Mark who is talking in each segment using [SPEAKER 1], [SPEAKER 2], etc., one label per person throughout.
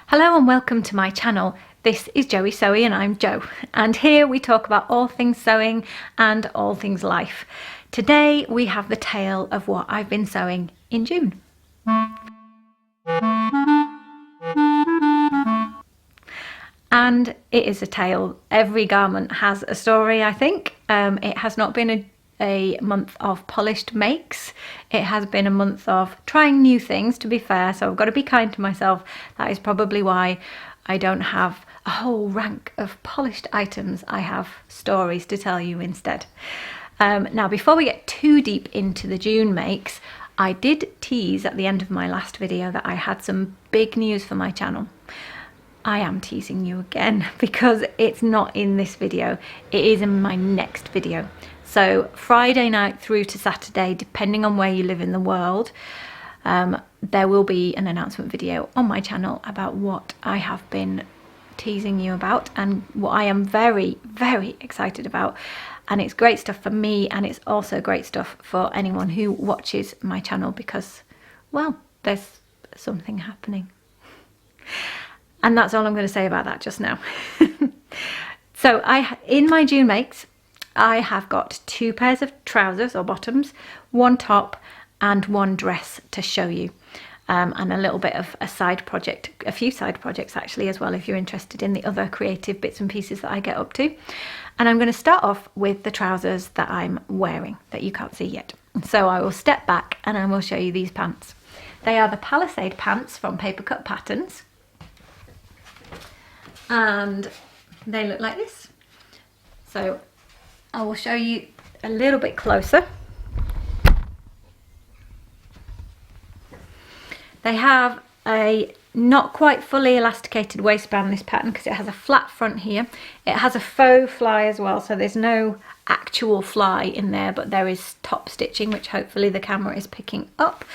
[SPEAKER 1] Hello and welcome to my channel. This is Joey Sewy and I'm Jo, and here we talk about all things sewing and all things life. Today we have the tale of what I've been sewing in June. And it is a tale. Every garment has a story, I think. It has not been a month of polished makes. It has been a month of trying new things, to be fair, so I've got to be kind to myself. That is probably why I don't have a whole rank of polished items. I have stories to tell you instead. Now, before we get too deep into the June makes, I did tease at the end of my last video that I had some big news for my channel. I am teasing you again because it's not in this video. It is in my next video. So Friday night through to Saturday, depending on where you live in the world, there will be an announcement video on my channel about what I have been teasing you about and what I am very, very excited about. And it's great stuff for me, and it's also great stuff for anyone who watches my channel because, well, there's something happening. And that's all I'm going to say about that just now. So in my June makes, I have got 2 pairs of trousers or bottoms, 1 top and 1 dress to show you. And a little bit of a side project, a few side projects actually as well, if you're interested in the other creative bits and pieces that I get up to. And I'm going to start off with the trousers that I'm wearing that you can't see yet. So I will step back and I will show you these pants. They are the Palisade pants from Paper Cut Patterns. And they look like this. So I will show you a little bit closer. They have a not quite fully elasticated waistband, this pattern, because it has a flat front here. It has a faux fly as well, so there's no actual fly in there, but there is top stitching, which hopefully the camera is picking up.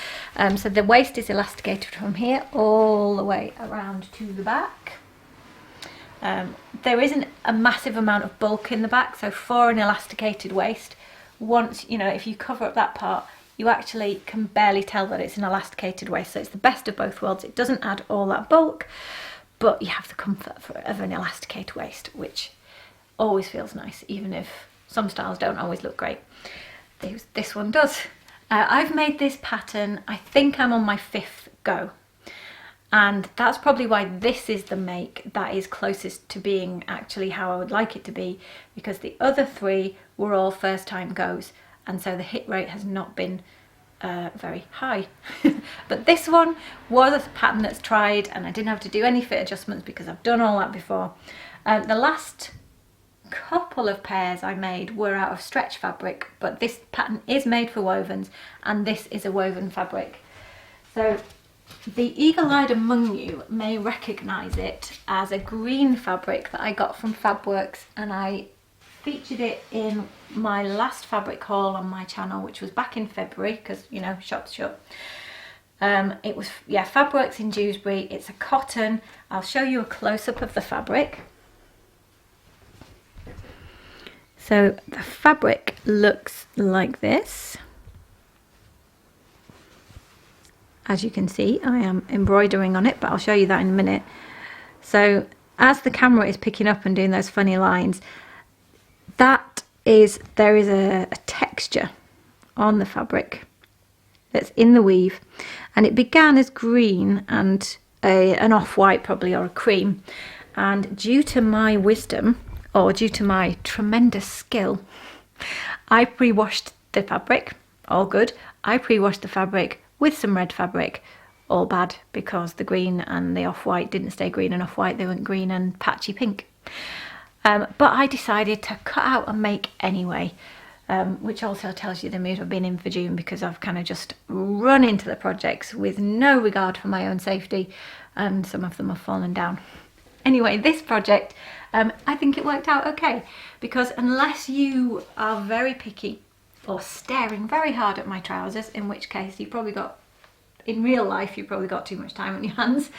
[SPEAKER 1] So the waist is elasticated from here all the way around to the back. There isn't a massive amount of bulk in the back, so for an elasticated waist, once, you know, if you cover up that part, you actually can barely tell that it's an elasticated waist. So it's the best of both worlds. It doesn't add all that bulk, but you have the comfort of an elasticated waist, which always feels nice, even if some styles don't always look great. This one does. I've made this pattern, I think I'm on my 5th go. And that's probably why this is the make that is closest to being actually how I would like it to be, because the other 3 were all first time goes, and so the hit rate has not been very high. But this one was a pattern that's tried, and I didn't have to do any fit adjustments because I've done all that before. The last couple of pairs I made were out of stretch fabric, but this pattern is made for wovens, and this is a woven fabric. So the eagle-eyed among you may recognise it as a green fabric that I got from Fabworks, and I featured it in my last fabric haul on my channel, which was back in February, because, you know, shop's shut. It was, yeah, Fabworks in Dewsbury. It's a cotton. I'll show you a close-up of the fabric. So the fabric looks like this. As you can see, I am embroidering on it, but I'll show you that in a minute. So as the camera is picking up and doing those funny lines, there is a texture on the fabric that's in the weave, and it began as green and an off-white probably, or a cream, and due to my wisdom, or due to my tremendous skill, I pre-washed the fabric. All good. I pre-washed the fabric with some red fabric. All bad, because the green and the off-white didn't stay green and off-white, they went green and patchy pink. But I decided to cut out and make anyway, which also tells you the mood I've been in for June, because I've kind of just run into the projects with no regard for my own safety, and some of them have fallen down. Anyway, this project, I think it worked out okay, because unless you are very picky or staring very hard at my trousers, in which case you probably got, in real life, you probably got too much time on your hands,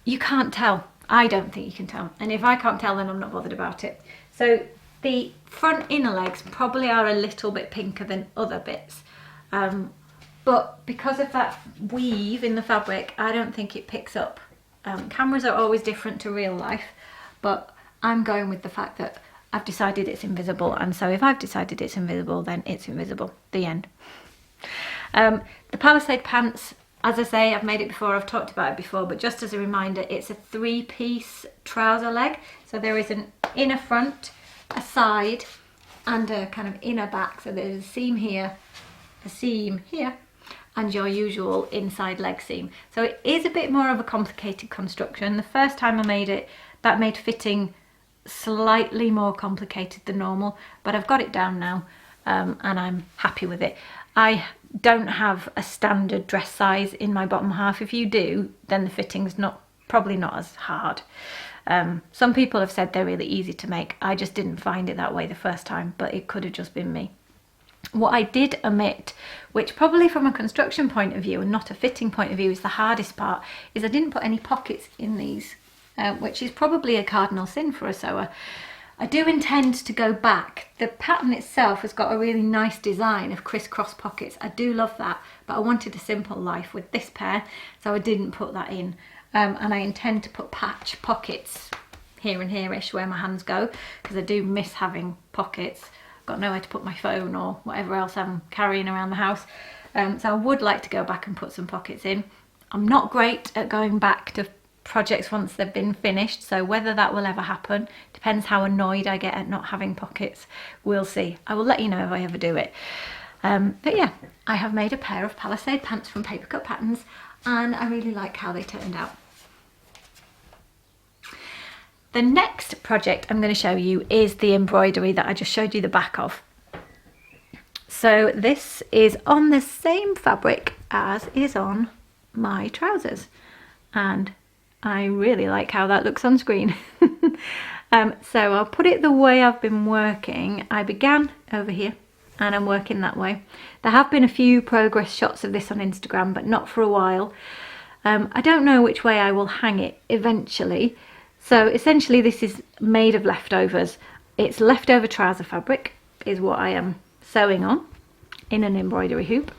[SPEAKER 1] you can't tell. I don't think you can tell, and if I can't tell, then I'm not bothered about it. So the front inner legs probably are a little bit pinker than other bits, but because of that weave in the fabric, I don't think it picks up Cameras are always different to real life, but I'm going with the fact that I've decided it's invisible, and so if I've decided it's invisible, then it's invisible. The end. The Palisade pants, as I say, I've made it before, I've talked about it before, but just as a reminder, it's a 3-piece trouser leg. So there is an inner front, a side, and a kind of inner back. So there's a seam here, a seam here, and your usual inside leg seam. So it is a bit more of a complicated construction. The first time I made it, that made fitting slightly more complicated than normal, but I've got it down now, and I'm happy with it. I don't have a standard dress size in my bottom half. If you do, then the fitting's probably not as hard. Some people have said they're really easy to make. I just didn't find it that way the first time, but it could have just been me. What I did omit, which probably from a construction point of view and not a fitting point of view is the hardest part, is I didn't put any pockets in these, which is probably a cardinal sin for a sewer. I do intend to go back. The pattern itself has got a really nice design of crisscross pockets. I do love that, but I wanted a simple life with this pair, so I didn't put that in. And I intend to put patch pockets here and here-ish where my hands go, because I do miss having pockets. I've got nowhere to put my phone or whatever else I'm carrying around the house. So I would like to go back and put some pockets in. I'm not great at going back to projects once they've been finished, so whether that will ever happen depends how annoyed I get at not having pockets. We'll see. I will let you know if I ever do it. But yeah, I have made a pair of Palisade pants from Paper Cut Patterns, and I really like how they turned out. The next project I'm going to show you is the embroidery that I just showed you the back of. So this is on the same fabric as is on my trousers, and I really like how that looks on screen. So I'll put it the way I've been working. I began over here and I'm working that way. There have been a few progress shots of this on Instagram, but not for a while. I don't know which way I will hang it eventually. So essentially this is made of leftovers. It's leftover trouser fabric is what I am sewing on in an embroidery hoop.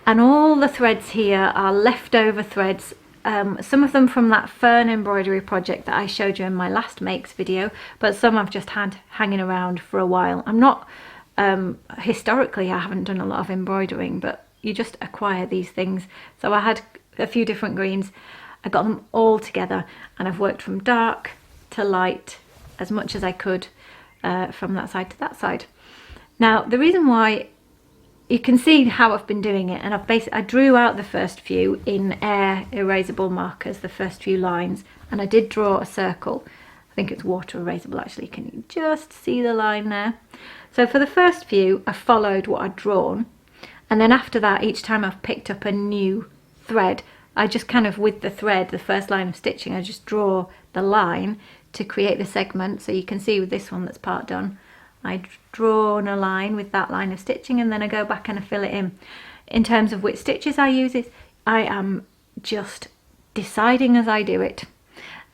[SPEAKER 1] And all the threads here are leftover threads. Some of them from that fern embroidery project that I showed you in my last makes video, but some I've just had hanging around for a while. I'm not, historically I haven't done a lot of embroidering, but you just acquire these things. So I had a few different greens. I got them all together and I've worked from dark to light as much as I could from that side to that side. Now the reason why, you can see how I've been doing it, and I drew out the first few in air erasable markers, the first few lines, and I did draw a circle. I think it's water erasable actually. Can you just see the line there? So for the first few I followed what I'd drawn, and then after that each time I've picked up a new thread, I just kind of, with the thread, the first line of stitching, I just draw the line to create the segment. So you can see with this one that's part done, I drawn a line with that line of stitching, and then I go back and I fill it in. In terms of which stitches I use, I am just deciding as I do it.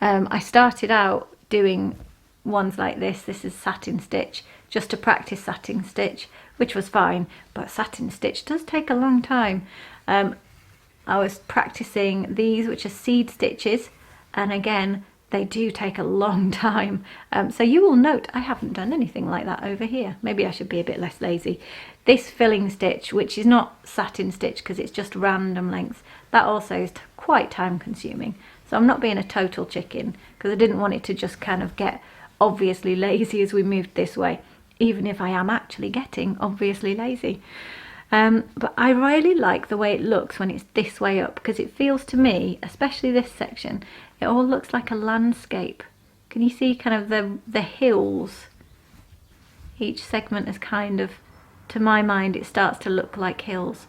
[SPEAKER 1] I started out doing ones like this. This is satin stitch, just to practice satin stitch, which was fine, but satin stitch does take a long time. I was practicing these, which are seed stitches, and again they do take a long time. So you will note I haven't done anything like that over here. Maybe I should be a bit less lazy. This filling stitch, which is not satin stitch because it's just random lengths, that also is quite time consuming. So I'm not being a total chicken, because I didn't want it to just kind of get obviously lazy as we moved this way, even if I am actually getting obviously lazy. But I really like the way it looks when it's this way up, because it feels to me, especially this section, it all looks like a landscape. Can you see kind of the hills? Each segment is kind of, to my mind, it starts to look like hills.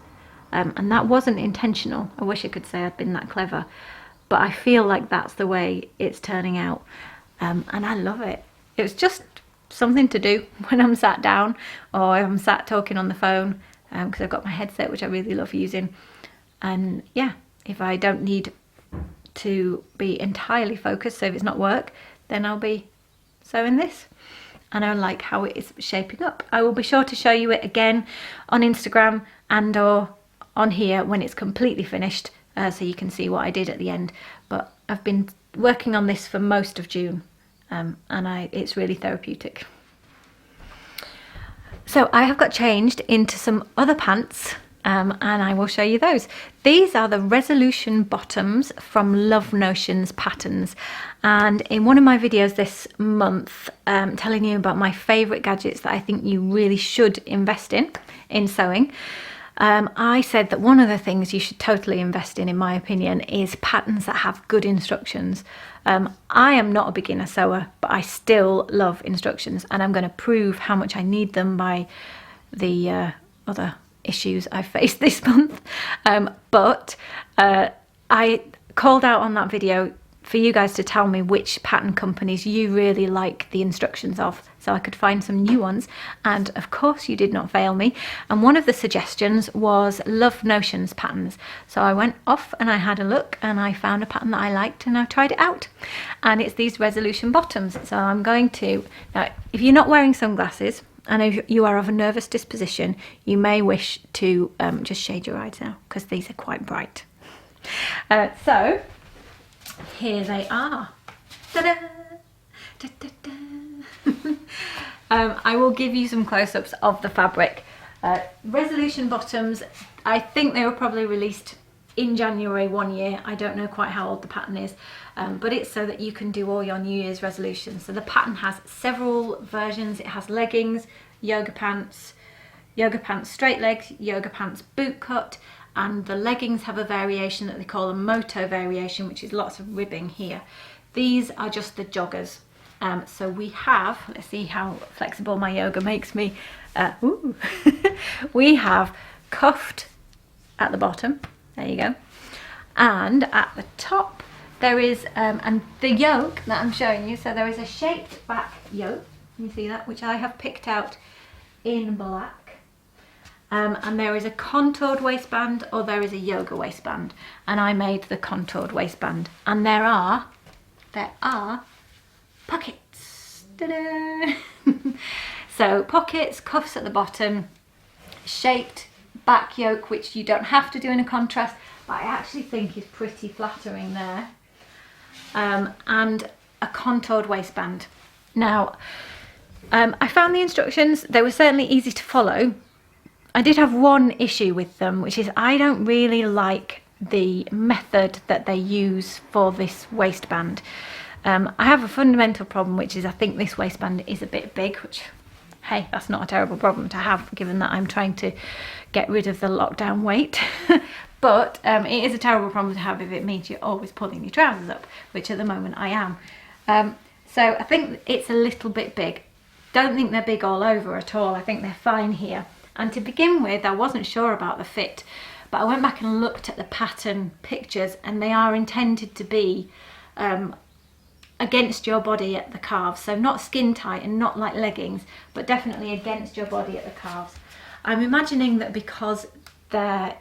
[SPEAKER 1] And that wasn't intentional. I wish I could say I'd been that clever, but I feel like that's the way it's turning out. And I love it. It was just something to do when I'm sat down or I'm sat talking on the phone, because I've got my headset, which I really love using. And yeah, if I don't need to be entirely focused, so if it's not work, then I'll be sewing this. And I like how it is shaping up. I will be sure to show you it again on Instagram and or on here when it's completely finished, so you can see what I did at the end. But I've been working on this for most of June, and it's really therapeutic. So I have got changed into some other pants, and I will show you those. These are the Resolution bottoms from Love Notions Patterns, and in one of my videos this month, telling you about my favourite gadgets that I think you really should invest in sewing, I said that one of the things you should totally invest in my opinion, is patterns that have good instructions. I am not a beginner sewer, but I still love instructions, and I'm going to prove how much I need them by the other issues I've faced this month. But I called out on that video for you guys to tell me which pattern companies you really like the instructions of, so I could find some new ones, and of course you did not fail me. And one of the suggestions was Love Notions patterns, so I went off and I had a look and I found a pattern that I liked and I tried it out, and it's these Resolution bottoms. So I'm going to, now if you're not wearing sunglasses and if you are of a nervous disposition, you may wish to just shade your eyes now, because these are quite bright. So here they are. Ta-da! Ta-da-da! I will give you some close-ups of the fabric. Resolution bottoms, I think they were probably released in January one year. I don't know quite how old the pattern is, but it's so that you can do all your New Year's resolutions. So the pattern has several versions. It has leggings, yoga pants straight legs, yoga pants boot cut, and the leggings have a variation that they call a moto variation, which is lots of ribbing here. These are just the joggers. So we have, let's see how flexible my yoga makes me. We have cuffed at the bottom, there you go. And at the top there is, and the yoke that I'm showing you, so there is a shaped back yoke, you see that, which I have picked out in black. And there is a contoured waistband, or there is a yoga waistband, and I made the contoured waistband. And there are pockets. Ta-da! So pockets, cuffs at the bottom, shaped back yoke, which you don't have to do in a contrast, but I actually think is pretty flattering there, and a contoured waistband. Now I found the instructions, they were certainly easy to follow. I did have one issue with them, which is I don't really like the method that they use for this waistband. I have a fundamental problem, which is I think this waistband is a bit big, which, hey, that's not a terrible problem to have, given that I'm trying to get rid of the lockdown weight. But it is a terrible problem to have if it means you're always pulling your trousers up, which at the moment I am. So I think it's a little bit big. Don't think they're big all over at all. I think they're fine here. And to begin with, I wasn't sure about the fit, but I went back and looked at the pattern pictures, and they are intended to be against your body at the calves. So not skin tight and not like leggings, but definitely against your body at the calves. I'm imagining that because they're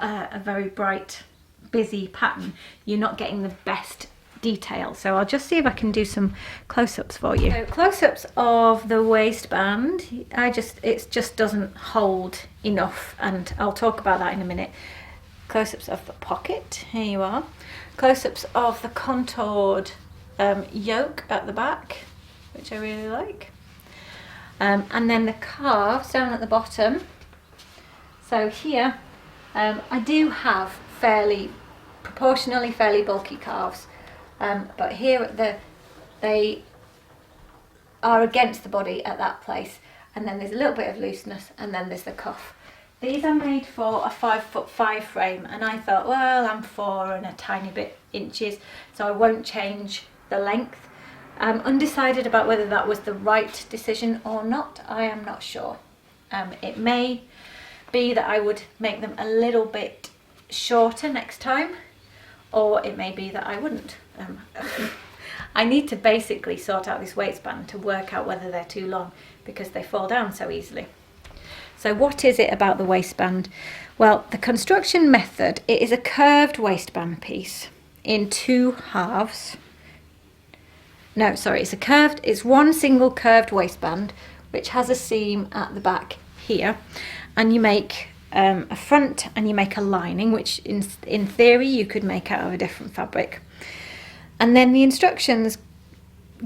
[SPEAKER 1] a very bright, busy pattern, you're not getting the best detail. So I'll just see if I can do some close-ups for you. So close-ups of the waistband, it just doesn't hold enough, and I'll talk about that in a minute. Close-ups of the pocket, here you are. Close-ups of the contoured yoke at the back, which I really like. And then the calves down at the bottom. So here I do have proportionally fairly bulky calves. But here they are against the body at that place, and then there's a little bit of looseness, and then there's the cuff. These are made for a 5'5" frame, and I thought, well, I'm 4 and a tiny bit inches, so I won't change the length. I'm undecided about whether that was the right decision or not. I am not sure. It may be that I would make them a little bit shorter next time, or it may be that I wouldn't. I need to basically sort out this waistband to work out whether they're too long, because they fall down so easily. So what is it about the waistband? Well, the construction method, it is a curved waistband piece in 2 halves. No, sorry, it's one single curved waistband which has a seam at the back here, and you make a front and you make a lining, which in theory you could make out of a different fabric. And then the instructions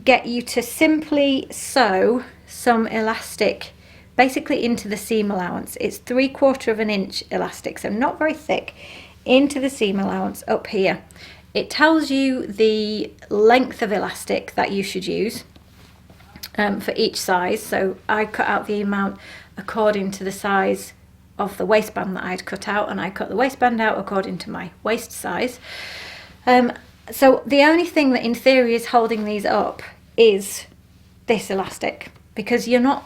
[SPEAKER 1] get you to simply sew some elastic basically into the seam allowance. It's 3/4 inch elastic, so not very thick, into the seam allowance up here. It tells you the length of elastic that you should use for each size. So I cut out the amount according to the size of the waistband that I'd cut out, and I cut the waistband out according to my waist size. So the only thing that in theory is holding these up is this elastic, because you're not,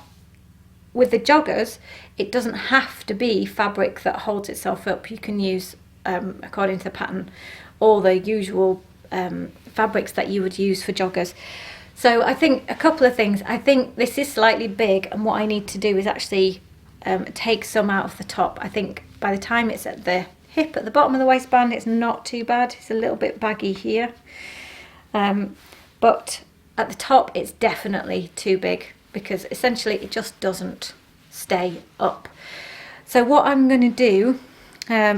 [SPEAKER 1] with the joggers, it doesn't have to be fabric that holds itself up. You can use, according to the pattern, all the usual fabrics that you would use for joggers. So I think a couple of things. I think this is slightly big, and what I need to do is actually take some out of the top. I think by the time it's at the hip at the bottom of the waistband, it's not too bad. It's a little bit baggy here, but at the top it's definitely too big, because essentially it just doesn't stay up. So what I'm going to do,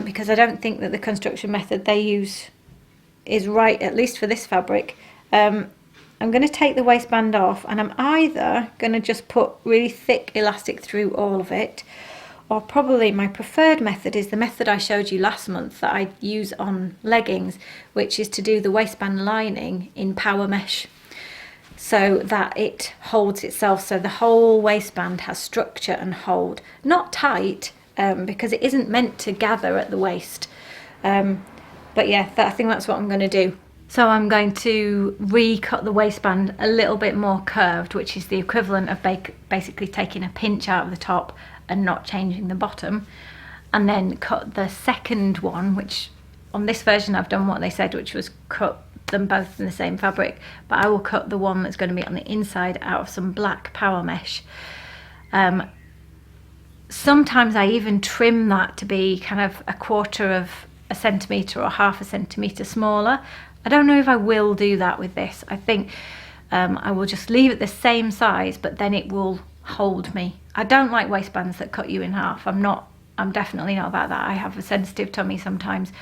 [SPEAKER 1] because I don't think that the construction method they use is right, at least for this fabric, I'm going to take the waistband off, and I'm either going to just put really thick elastic through all of it, or probably my preferred method is the method I showed you last month that I use on leggings, which is to do the waistband lining in power mesh, so that it holds itself, so the whole waistband has structure and hold. Not tight, because it isn't meant to gather at the waist. But yeah, I think that's what I'm going to do. So I'm going to recut the waistband a little bit more curved, which is the equivalent of basically taking a pinch out of the top and not changing the bottom, and then cut the second one, which on this version I've done what they said, which was cut them both in the same fabric, but I will cut the one that's going to be on the inside out of some black power mesh. Sometimes I even trim that to be kind of 1/4 centimetre or 1/2 centimetre smaller. I don't know if I will do that with this. I think I will just leave it the same size, but then it will hold me. I don't like waistbands that cut you in half. I'm definitely not about that. I have a sensitive tummy sometimes.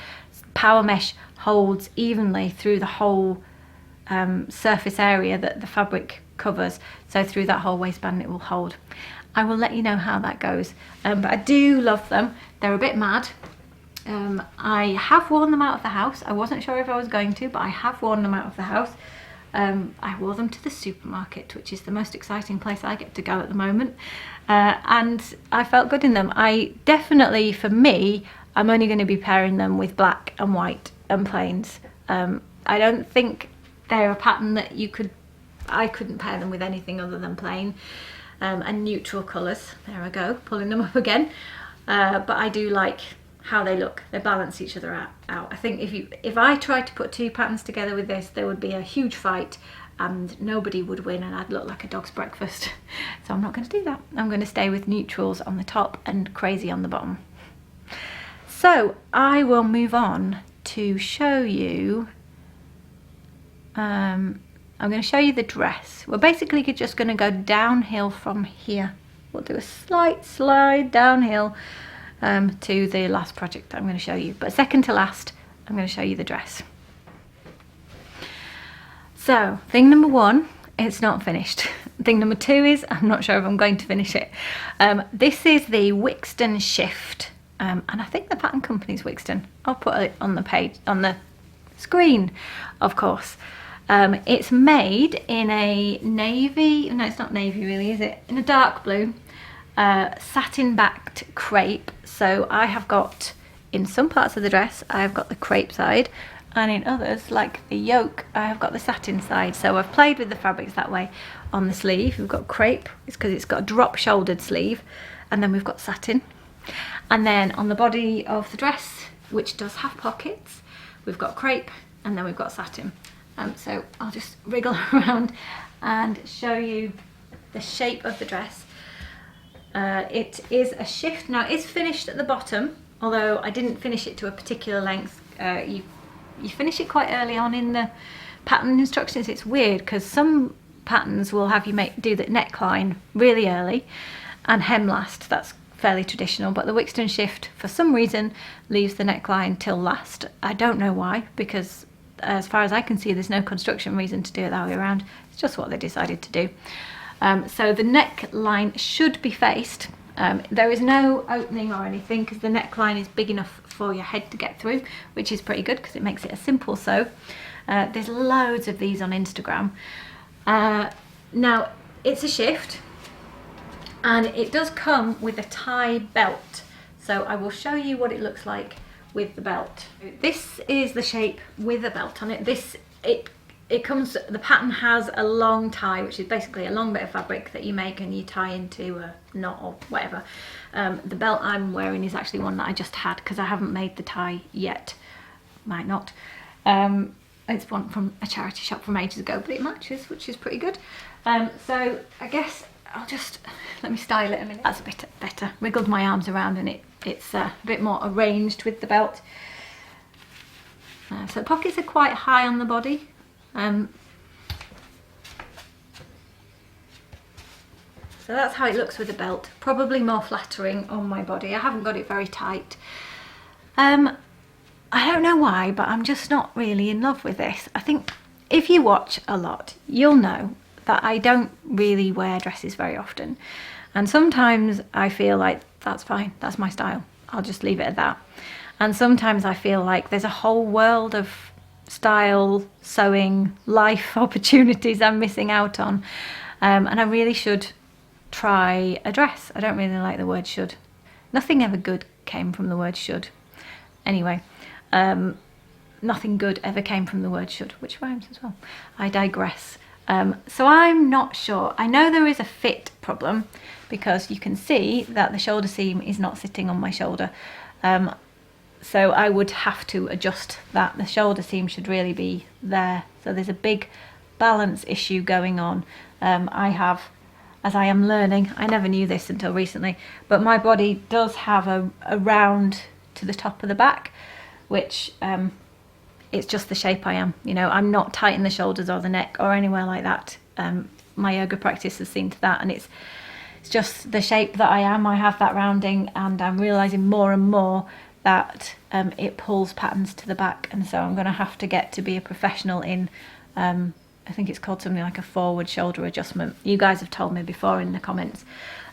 [SPEAKER 1] Power mesh holds evenly through the whole surface area that the fabric covers. So through that whole waistband it will hold. I will let you know how that goes. But I do love them. They're a bit mad. I have worn them out of the house. I wasn't sure if I was going to, but I have worn them out of the house. I wore them to the supermarket, which is the most exciting place I get to go at the moment. And I felt good in them. I definitely, for me, I'm only going to be pairing them with black and white and plains. I don't think they're a pattern that I couldn't pair them with anything other than plain and neutral colours. There I go, pulling them up again. But I do like how they look. They balance each other out. I think if I tried to put two patterns together with this, there would be a huge fight and nobody would win, and I'd look like a dog's breakfast. So I'm not going to do that. I'm going to stay with neutrals on the top and crazy on the bottom. So I will move on to show you, I'm going to show you the dress. We're basically just going to go downhill from here. We'll do a slight slide downhill to the last project that I'm going to show you. But second to last, I'm going to show you the dress. So thing number one, it's not finished. Thing number two is I'm not sure if I'm going to finish it. This is the Wixton Shift. And I think the pattern company's Wixton. I'll put it on the page, on the screen, of course. It's made in a navy, no it's not navy really, is it? In a dark blue, satin backed crepe. So I have got, in some parts of the dress, I have got the crepe side, and in others, like the yoke, I have got the satin side. So I've played with the fabrics that way. On the sleeve, we've got crepe, it's because it's got a drop shouldered sleeve, and then we've got satin. And then on the body of the dress, which does have pockets, we've got crepe, and then we've got satin. So I'll just wriggle around and show you the shape of the dress. It is a shift. Now it's finished at the bottom, although I didn't finish it to a particular length. You finish it quite early on in the pattern instructions. It's weird because some patterns will have you do the neckline really early and hem last. That's fairly traditional, but the Wixton shift for some reason leaves the neckline till last. I don't know why, because as far as I can see there's no construction reason to do it that way around. It's just what they decided to do. So the neckline should be faced. There is no opening or anything because the neckline is big enough for your head to get through, which is pretty good because it makes it a simple sew. There's loads of these on Instagram. Now it's a shift and it does come with a tie belt, so I will show you what it looks like with the belt. This is the shape with a belt on it. It comes, the pattern has a long tie, which is basically a long bit of fabric that you make and you tie into a knot or whatever. The belt I'm wearing is actually one that I just had because I haven't made the tie yet. Might not. It's one from a charity shop from ages ago, but it matches, which is pretty good. So I guess I'll just, let me style it a minute. That's a bit better. Wiggled my arms around and it's a bit more arranged with the belt. So the pockets are quite high on the body. So that's how it looks with the belt. Probably more flattering on my body. I haven't got it very tight. I don't know why, but I'm just not really in love with this. I think if you watch a lot, you'll know that I don't really wear dresses very often. And sometimes I feel like that's fine, that's my style. I'll just leave it at that. And sometimes I feel like there's a whole world of style, sewing, life opportunities I'm missing out on. And I really should try a dress. I don't really like the word should. Nothing ever good came from the word should. Anyway, nothing good ever came from the word should, which rhymes as well. I digress. So I'm not sure. I know there is a fit problem because you can see that the shoulder seam is not sitting on my shoulder. So I would have to adjust that. The shoulder seam should really be there. So there's a big balance issue going on. I have, as I am learning, I never knew this until recently, but my body does have a round to the top of the back, which it's just the shape I am. You know, I'm not tight in the shoulders or the neck or anywhere like that. My yoga practice has seen to that, and it's just the shape that I am. I have that rounding, and I'm realizing more and more that it pulls patterns to the back, and so I'm going to have to get to be a professional in I think it's called something like a forward shoulder adjustment. You guys have told me before in the comments,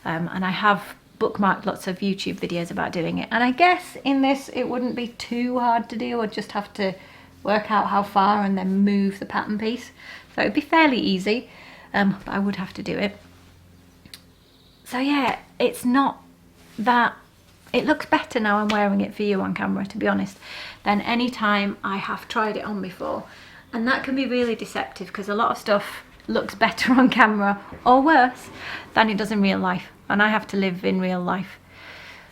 [SPEAKER 1] and I have bookmarked lots of YouTube videos about doing it, and I guess in this it wouldn't be too hard to do. I'd just have to work out how far and then move the pattern piece, so it'd be fairly easy, but I would have to do it. So yeah, it's not that, it looks better now I'm wearing it for you on camera, to be honest, than any time I have tried it on before. And that can be really deceptive because a lot of stuff looks better on camera or worse than it does in real life, and I have to live in real life.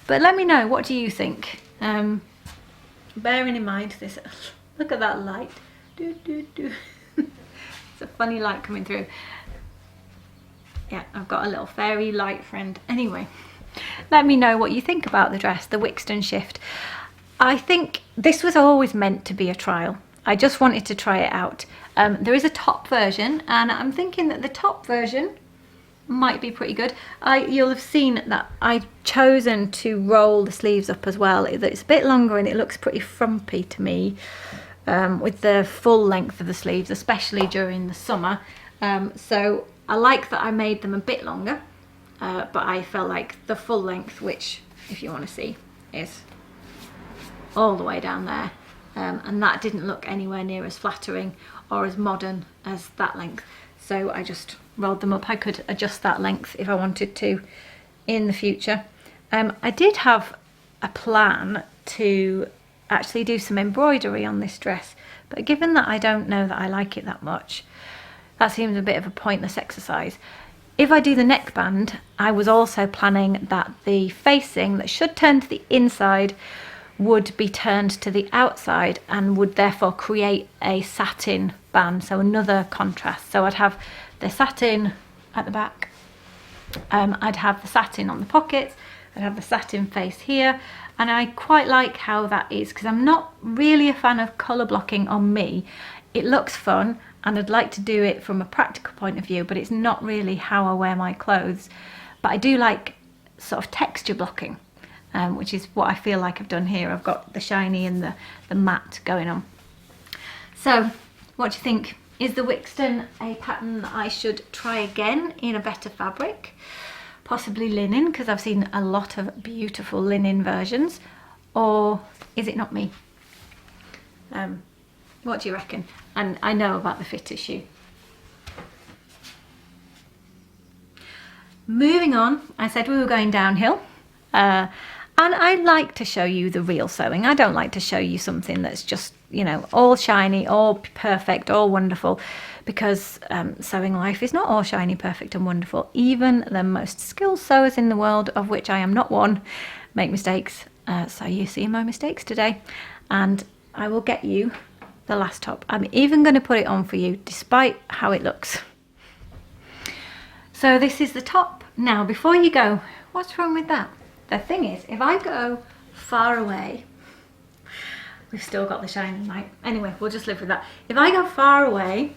[SPEAKER 1] But let me know, what do you think? Bearing in mind this, look at that light. It's a funny light coming through. Yeah, I've got a little fairy light friend. Anyway, let me know what you think about the dress, the Wixton shift. I think this was always meant to be a trial. I just wanted to try it out. There is a top version, and I'm thinking that the top version might be pretty good. You'll have seen that I've chosen to roll the sleeves up as well. It's a bit longer and it looks pretty frumpy to me with the full length of the sleeves, especially during the summer. So I like that I made them a bit longer, but I felt like the full length, which if you want to see, is all the way down there. And that didn't look anywhere near as flattering or as modern as that length. So I just rolled them up. I could adjust that length if I wanted to in the future. I did have a plan to actually do some embroidery on this dress, but given that I don't know that I like it that much, that seems a bit of a pointless exercise. If I do the neckband, I was also planning that the facing that should turn to the inside would be turned to the outside and would therefore create a satin band, so another contrast. So I'd have the satin at the back, I'd have the satin on the pockets, I'd have the satin face here, and I quite like how that is because I'm not really a fan of colour blocking on me. It looks fun and I'd like to do it from a practical point of view, but it's not really how I wear my clothes. But I do like sort of texture blocking, which is what I feel like I've done here. I've got the shiny and the matte going on. So what do you think? Is the Wixton a pattern that I should try again in a better fabric? Possibly linen, because I've seen a lot of beautiful linen versions. Or is it not me? What do you reckon? And I know about the fit issue. Moving on, I said we were going downhill. And I like to show you the real sewing. I don't like to show you something that's just, you know, all shiny, all perfect, all wonderful, because sewing life is not all shiny, perfect and wonderful. Even the most skilled sewers in the world, of which I am not one, make mistakes. So you see my mistakes today, and I will get you the last top. I'm even going to put it on for you, despite how it looks. So this is the top. Now, before you go, what's wrong with that? The thing is, if I go far away, we've still got the shiny light. Anyway, we'll just live with that. If I go far away,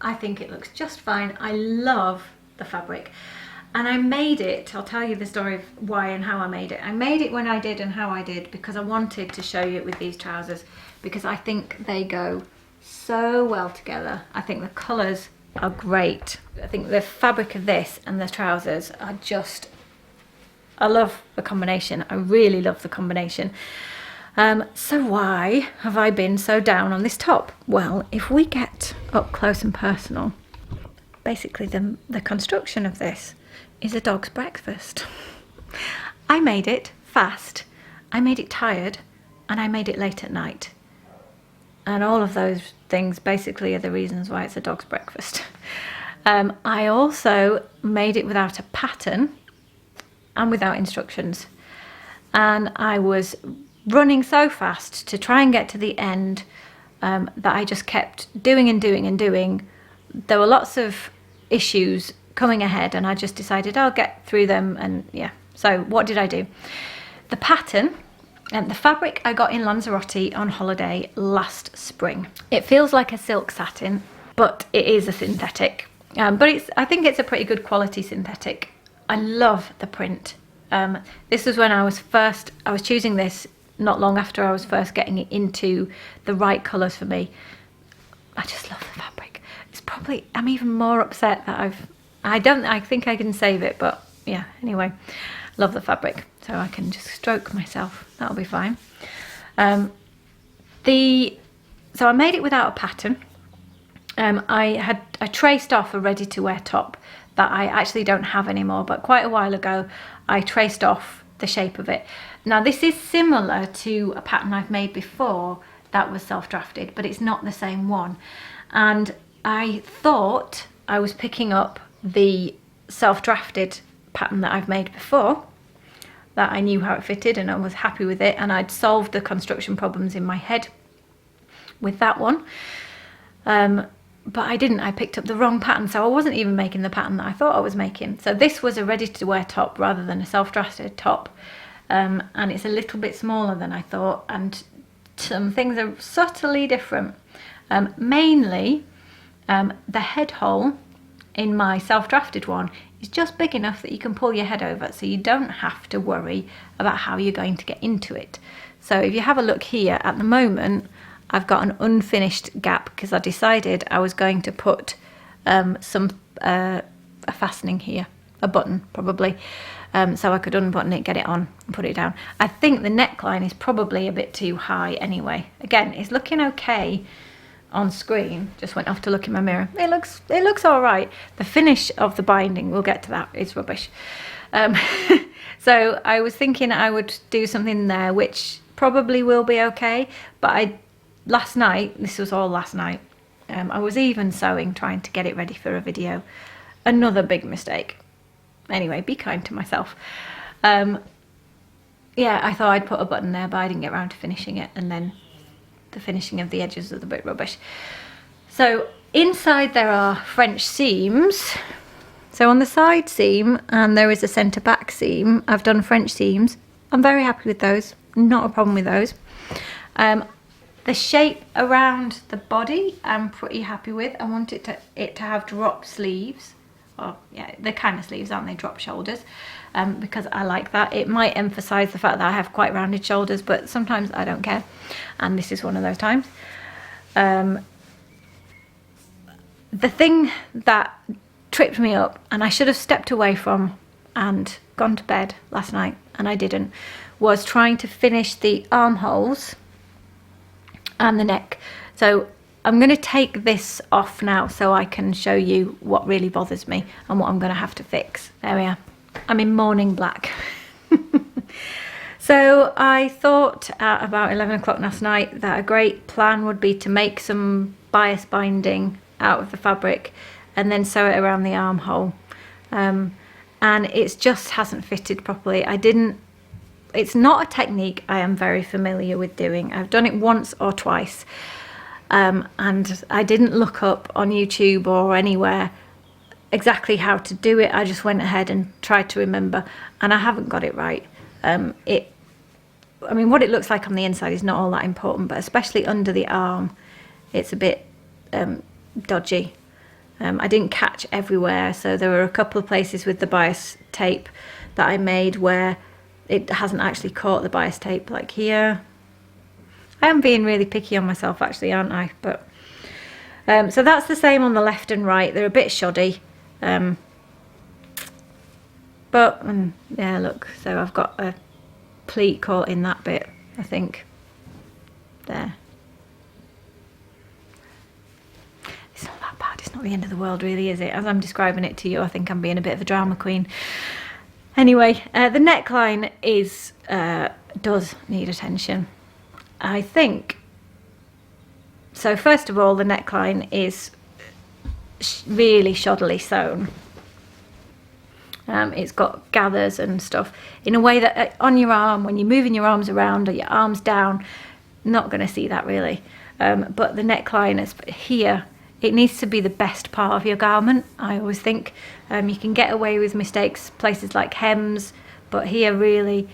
[SPEAKER 1] I think it looks just fine. I love the fabric. And I made it, I'll tell you the story of why and how I made it. I made it when I did and how I did because I wanted to show you it with these trousers, because I think they go so well together. I think the colours are great. I think the fabric of this and the trousers are just, I love the combination. I really love the combination. So why have I been so down on this top? Well, if we get up close and personal, basically the construction of this is a dog's breakfast. I made it fast, I made it tired, and I made it late at night. And all of those things basically are the reasons why it's a dog's breakfast. I also made it without a pattern and without instructions. And I was running so fast to try and get to the end that I just kept doing and doing and doing. There were lots of issues coming ahead, and I just decided I'll get through them. And yeah, so what did I do? The pattern and the fabric I got in Lanzarote on holiday last spring. It feels like a silk satin, but it is a synthetic. But I think it's a pretty good quality synthetic. I love the print. This was when I was choosing this not long after I was first getting it into the right colours for me. I just love the fabric. It's probably, I'm even more upset that I think I can save it, but yeah, anyway, love the fabric. So I can just stroke myself, that'll be fine. So I made it without a pattern. I traced off a ready to wear top that I actually don't have anymore, but quite a while ago I traced off the shape of it. Now this is similar to a pattern I've made before that was self-drafted, but it's not the same one. And I thought I was picking up the self-drafted pattern that I've made before, that I knew how it fitted and I was happy with it, and I'd solved the construction problems in my head with that one. But I didn't. I picked up the wrong pattern, so I wasn't even making the pattern that I thought I was making. So this was a ready-to-wear top rather than a self-drafted top, and it's a little bit smaller than I thought, and some things are subtly different. Mainly, the head hole in my self-drafted one is just big enough that you can pull your head over, so you don't have to worry about how you're going to get into it. So if you have a look here, at the moment I've got an unfinished gap because I decided I was going to put a fastening here, a button probably, so I could unbutton it, get it on and put it down. I think the neckline is probably a bit too high anyway. Again, it's looking okay on screen. Just went off to look in my mirror. It looks all right. The finish of the binding, we'll get to that, is rubbish. So I was thinking I would do something there which probably will be okay, but last night, this was all last night, I was even sewing, trying to get it ready for a video. Another big mistake. Anyway, be kind to myself. Yeah, I thought I'd put a button there, but I didn't get around to finishing it, and then the finishing of the edges was a bit rubbish. So inside there are French seams. So on the side seam, and there is a centre back seam, I've done French seams. I'm very happy with those, not a problem with those. The shape around the body I'm pretty happy with. I want it to have drop sleeves or yeah, they're kind of sleeves, aren't they, drop shoulders, because I like that. It might emphasize the fact that I have quite rounded shoulders, but sometimes I don't care, and this is one of those times. The thing that tripped me up, and I should have stepped away from and gone to bed last night, and I didn't, was trying to finish the armholes and the neck. So I'm going to take this off now so I can show you what really bothers me and what I'm going to have to fix. There we are. I'm in morning black. So I thought at about 11 o'clock last night that a great plan would be to make some bias binding out of the fabric and then sew it around the armhole. And it just hasn't fitted properly. It's not a technique I am very familiar with doing. I've done it once or twice. And I didn't look up on YouTube or anywhere exactly how to do it. I just went ahead and tried to remember, and I haven't got it right. I mean, what it looks like on the inside is not all that important, but especially under the arm, it's a bit dodgy. I didn't catch everywhere, so there were a couple of places with the bias tape that I made where it hasn't actually caught the bias tape, like here. I am being really picky on myself actually, aren't I? But so that's the same on the left and right. They're a bit shoddy. But yeah, look, so I've got a pleat caught in that bit, I think. There. It's not that bad. It's not the end of the world really, is it? As I'm describing it to you, I think I'm being a bit of a drama queen. Anyway, the neckline does need attention, I think. So first of all, the neckline is really shoddily sewn. It's got gathers and stuff in a way that on your arm, when you're moving your arms around or your arms down, not going to see that really. But the neckline is here. It needs to be the best part of your garment, I always think. You can get away with mistakes places like hems, but here really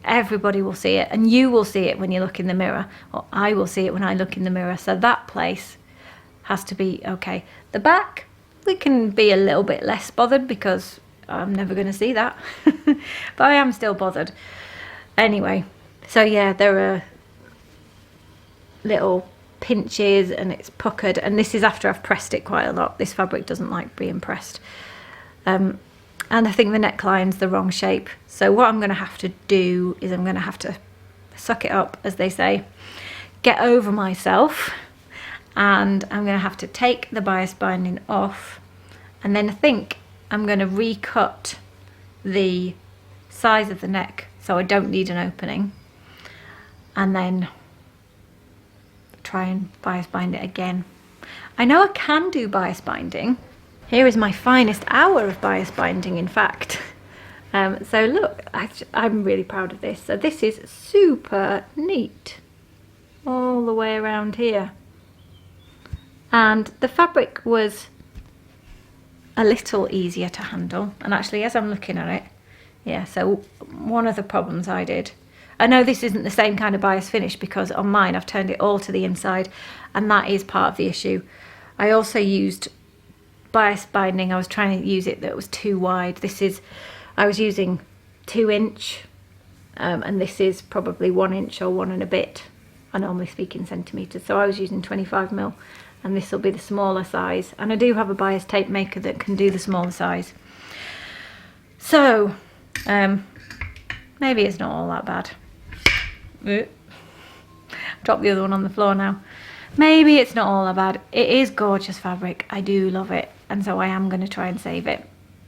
[SPEAKER 1] everybody will see it, and you will see it when you look in the mirror, or I will see it when I look in the mirror. So that place has to be okay. The back, we can be a little bit less bothered because I'm never going to see that. But I am still bothered. Anyway, so yeah, there are little pinches and it's puckered, and this is after I've pressed it quite a lot. This fabric doesn't like being pressed. And I think the neckline's the wrong shape. So what I'm going to have to do is I'm going to have to suck it up, as they say, get over myself, and I'm going to have to take the bias binding off, and then I think I'm going to recut the size of the neck so I don't need an opening, and then try and bias bind it again. I know I can do bias binding. Here is my finest hour of bias binding, in fact. So look, I'm really proud of this. So this is super neat all the way around here. And the fabric was a little easier to handle. And actually, as I'm looking at it, yeah, so one of the problems I did, I know this isn't the same kind of bias finish because on mine I've turned it all to the inside, and that is part of the issue. I also used bias binding. I was trying to use it that was too wide. I was using 2 inch, and this is probably 1 inch or 1 and a bit. I normally speak in centimetres, so I was using 25mm, and this will be the smaller size. And I do have a bias tape maker that can do the smaller size. So maybe it's not all that bad. Drop the other one on the floor now. Maybe it's not all that bad. It is gorgeous fabric. I do love it, and so I am going to try and save it.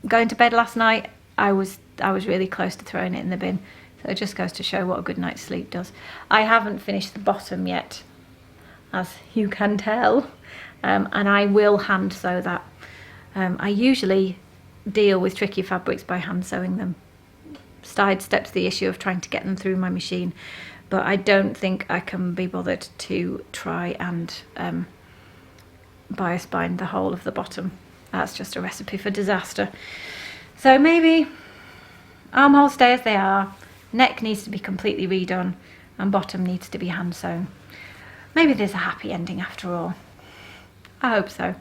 [SPEAKER 1] Going to bed last night, I was really close to throwing it in the bin. So it just goes to show what a good night's sleep does. I haven't finished the bottom yet, as you can tell, and I will hand sew that. I usually deal with tricky fabrics by hand sewing them. Sidesteps the issue of trying to get them through my machine, but I don't think I can be bothered to try and bias bind the whole of the bottom. That's just a recipe for disaster. So maybe armholes stay as they are, neck needs to be completely redone, and bottom needs to be hand sewn. Maybe there's a happy ending after all. I hope so.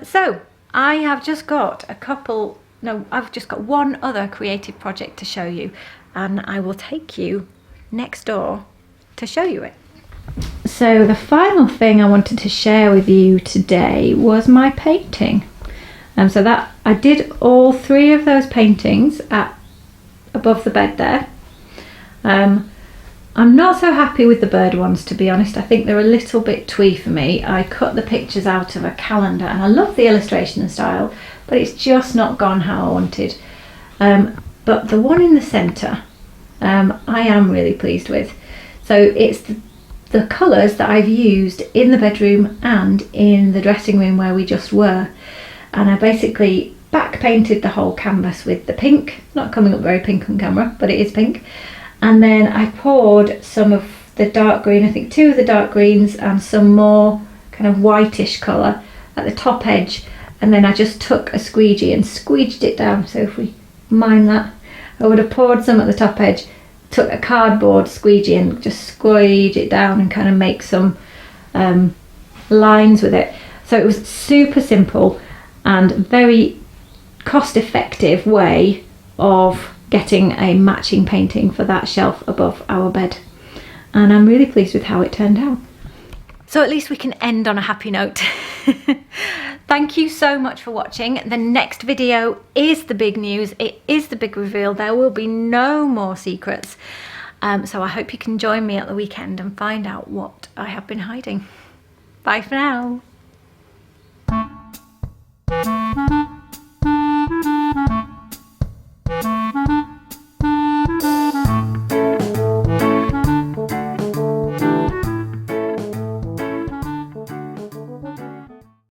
[SPEAKER 1] So I have just got I've just got one other creative project to show you, and I will take you next door to show you it. So the final thing I wanted to share with you today was my painting. So that I did all 3 of those paintings above the bed there. I'm not so happy with the bird ones, to be honest. I think they're a little bit twee for me. I cut the pictures out of a calendar and I love the illustration and style, but it's just not gone how I wanted. But the one in the centre, I am really pleased with. So it's the colours that I've used in the bedroom and in the dressing room where we just were. And I basically back painted the whole canvas with the pink. Not coming up very pink on camera, but it is pink. And then I poured some of the dark green, I think 2 of the dark greens and some more kind of whitish colour at the top edge. And then I just took a squeegee and squeeged it down. So if we mind that, I would have poured some at the top edge, took a cardboard squeegee and just squeeged it down and kind of make some lines with it. So it was super simple and very cost-effective way of getting a matching painting for that shelf above our bed, and I'm really pleased with how it turned out. So at least we can end on a happy note. Thank you so much for watching. The next video is the big news. It is the big reveal. There will be no more secrets. So I hope you can join me at the weekend and find out what I have been hiding. Bye for now.